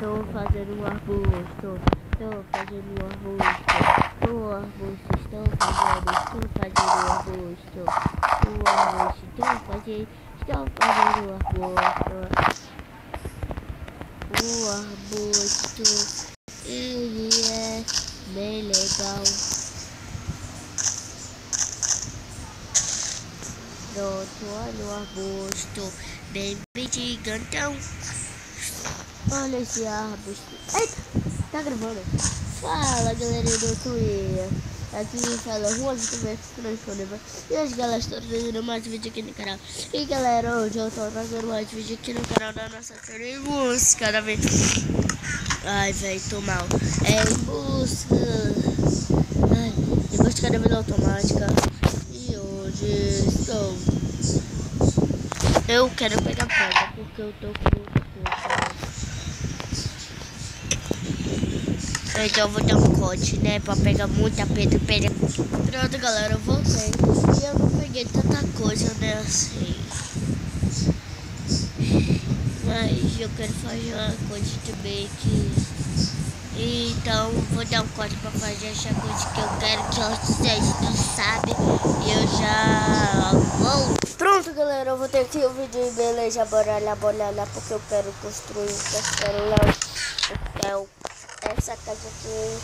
Tô fazendo um arbusto. Tô fazendo um arbusto. O arbusto estou fazendo um arbusto. O arbusto estou fazendo um arbusto. O arbusto, ele é bem legal. Pronto, olha o arbusto, bem gigantão. Olha esse arbusto. Eita, tá gravando? Fala, galerinha do Twitter. Aqui fala Juan Vitor Transforma. E as galera estão trazendo mais vídeo aqui no canal. E galera, hoje eu tô trazendo mais vídeo aqui no canal da nossa série música da vez. Ai, velho, tô mal. É em busca. Ai, em busca da vida automática. E hoje estou. Eu quero pegar pedra porque eu tô com muita coisa. Então eu vou dar um corte, né? Pra pegar muita pedra. Pronto, galera, eu voltei. E eu não peguei tanta coisa, né? Assim. Mas eu quero fazer uma coisa também que... Então vou dar um corte pra fazer essa coisa que eu quero que vocês não sabem. E eu já vou. Pronto, galera, eu vou ter aqui o vídeo, beleza? Bora lá, porque eu quero construir um castelo lá. Essa casa aqui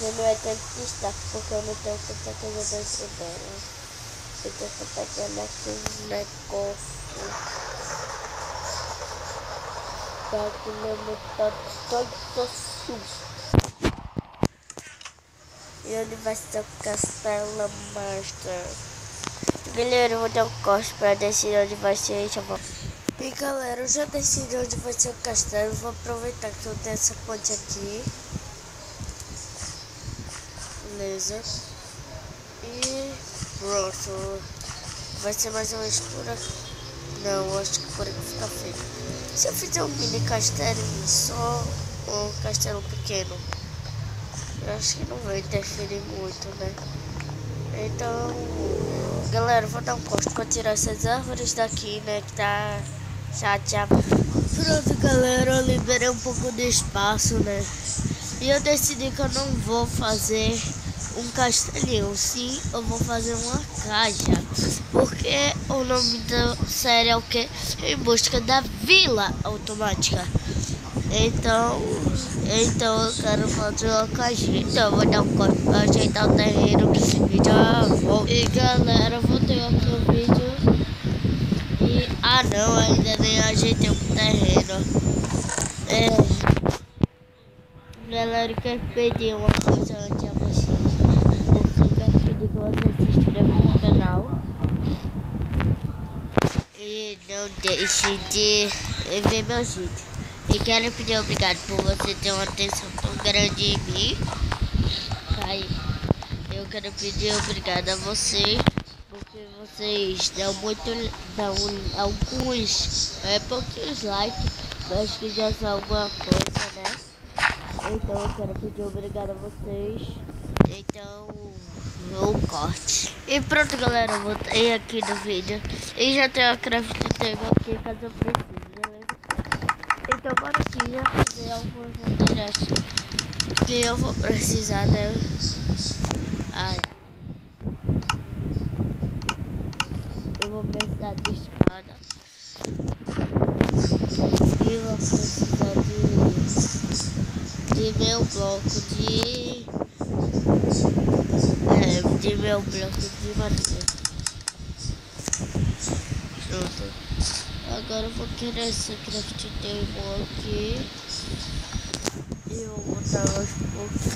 não é tanto destaque, porque eu não tenho tanta coisa dentro dela. Então eu tô pegando aqui um negócio. Tá que não tá todo sujo. E onde vai ser o castelo master? Galera, eu vou dar um corte pra decidir onde vai ser. E galera, eu já decidi onde vai ser o castelo. Vou aproveitar que eu tenho essa ponte aqui. Beleza. E pronto. Vai ser mais ou menos por aqui. Não, acho que por aqui fica feio. Se eu fizer um mini castelo só, um castelo pequeno, eu acho que não vai interferir muito, né? Então, galera, vou dar um corte pra tirar essas árvores daqui, né? Que tá chateado. Pronto, galera, eu liberei um pouco de espaço, né? E eu decidi que eu não vou fazer um castelinho, sim, eu vou fazer uma caixa. Porque o nome da série é o que? Em busca da vila automática. Então eu quero fazer uma caixinha. Então eu vou dar um corte pra ajeitar o terreno e já volto. E galera, eu vou ter aqui o vídeo. E não, ainda nem ajeitei o terreno. Galera, eu quero pedir uma coisa antes a vocês. Eu quero pedir que vocês se inscrevam no canal. E não deixe de ver meus vídeos. E quero pedir obrigado por você ter uma atenção tão grande em mim. Aí, eu quero pedir obrigado a vocês, porque vocês dão alguns, pouquinhos likes, mas que já são alguma coisa, né? Então eu quero pedir obrigado a vocês. Então, o corte. E pronto, galera, eu voltei aqui no vídeo. E já tem a craft table aqui, caso eu precise, beleza? Então bora aqui já fazer algumas materiais que eu vou precisar, né? Eu vou precisar de espada. E eu vou precisar de meu bloco de meu bloco de madeira. Pronto. Agora eu vou querer esse craft table aqui. E eu vou botar aos poucos,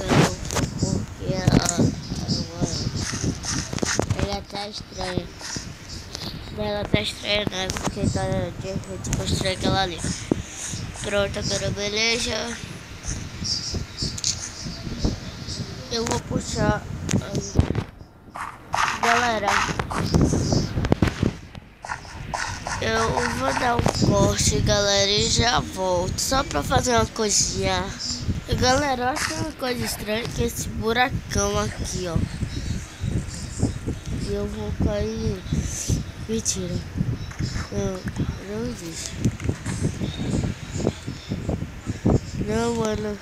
porque ela tá estranha. Ela tá estranha, né? Porque tá de repente construir aquela ali. Pronto, agora beleza. Eu vou puxar aí. Galera, eu vou dar um corte, galera, e já volto. Só pra fazer uma coisinha. Galera, eu acho uma coisa estranha que esse buracão aqui, ó. E eu vou cair. Mentira. Não existe. Não, mano.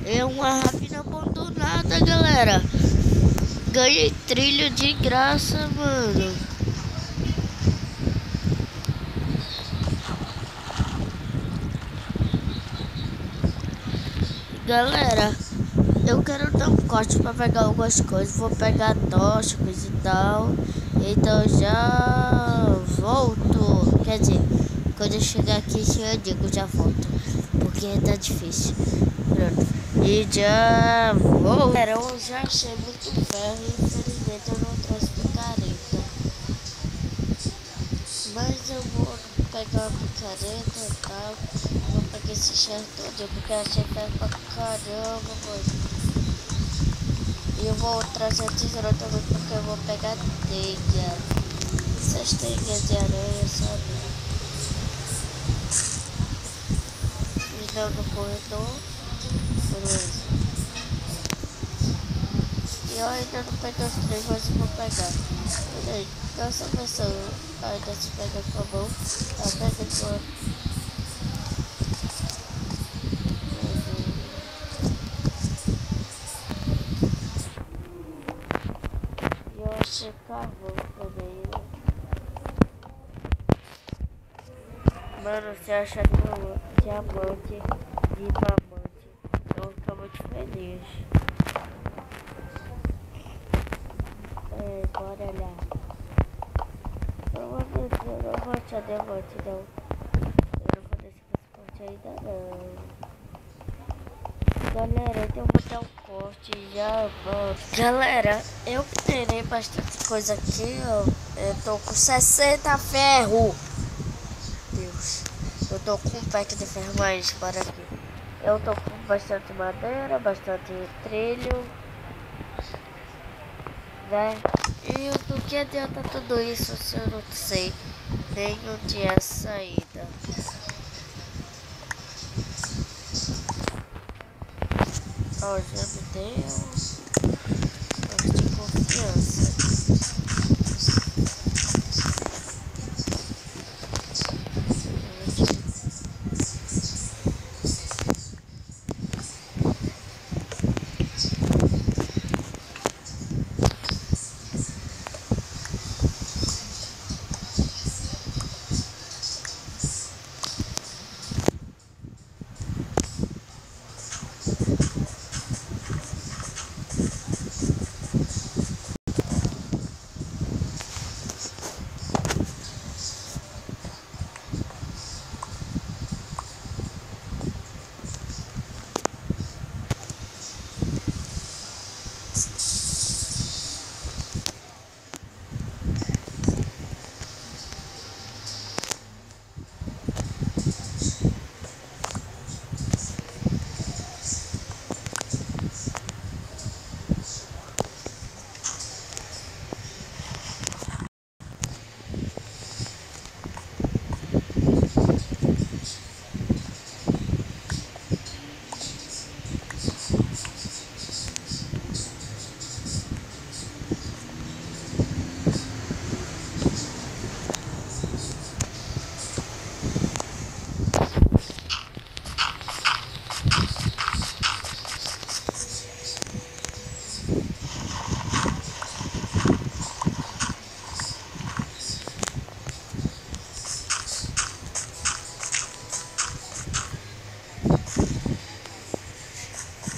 É uma rápida abandonada, galera. Ganhei trilho de graça, mano. Galera, eu quero dar um corte pra pegar algumas coisas. Vou pegar tocha, coisa e tal. Então já volto. Quer dizer, quando eu chegar aqui, eu digo já volto. Porque tá difícil. Pronto. E já vou. Galera, eu já achei muito ferro. Infelizmente eu não trouxe picareta. Mas eu vou pegar a picareta e tal. Vou pegar esse chão todo porque eu achei ferro pra caramba, mano. E eu vou trazer tesoura também porque eu vou pegar telha. Essas telhas de aranha, sabe? Me dá no corredor. Beleza. E eu ainda não peguei os três, mas eu vou pegar. Olha aí, essa versão ainda se pega com a mão. Ela pega de uma. E eu achei carvão também, né? Mano, se achar diamante de diamante, eu vou ficar muito feliz. Bora lá. Provavelmente eu não vou achar diamante, não. Eu não vou descer esse corte ainda, não. Galera, então eu vou dar um corte e já volto. Galera, eu terei bastante coisa aqui, ó. Eu tô com 60 ferro. Deus, eu tô com um pack de ferro mais para aqui. Eu tô com bastante madeira, bastante trilho, né? E do que adianta tudo isso se eu não sei nem onde é a saída? Ó, já me deu de confiança.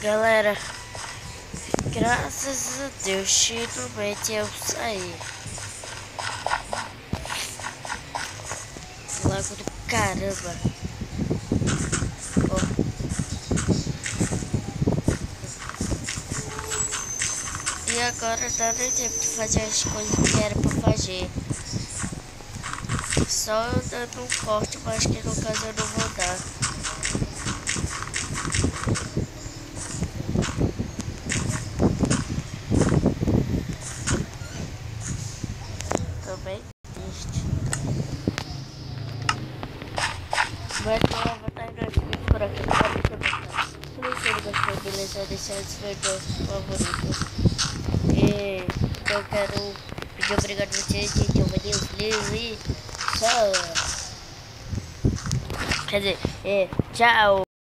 Galera, graças a Deus, finalmente eu saí. Lago do caramba. Ó. E agora dá nem tempo de fazer as coisas que era pra fazer. Só eu dando um corte, mas que no caso eu não vou dar. Também triste. Mas eu vou estar indo aqui por aqui. Se você gostou, beleza? Deixa esse vídeo favorito. E eu quero pedir obrigado a vocês, gente. Eu vou e só. Quer dizer, tchau.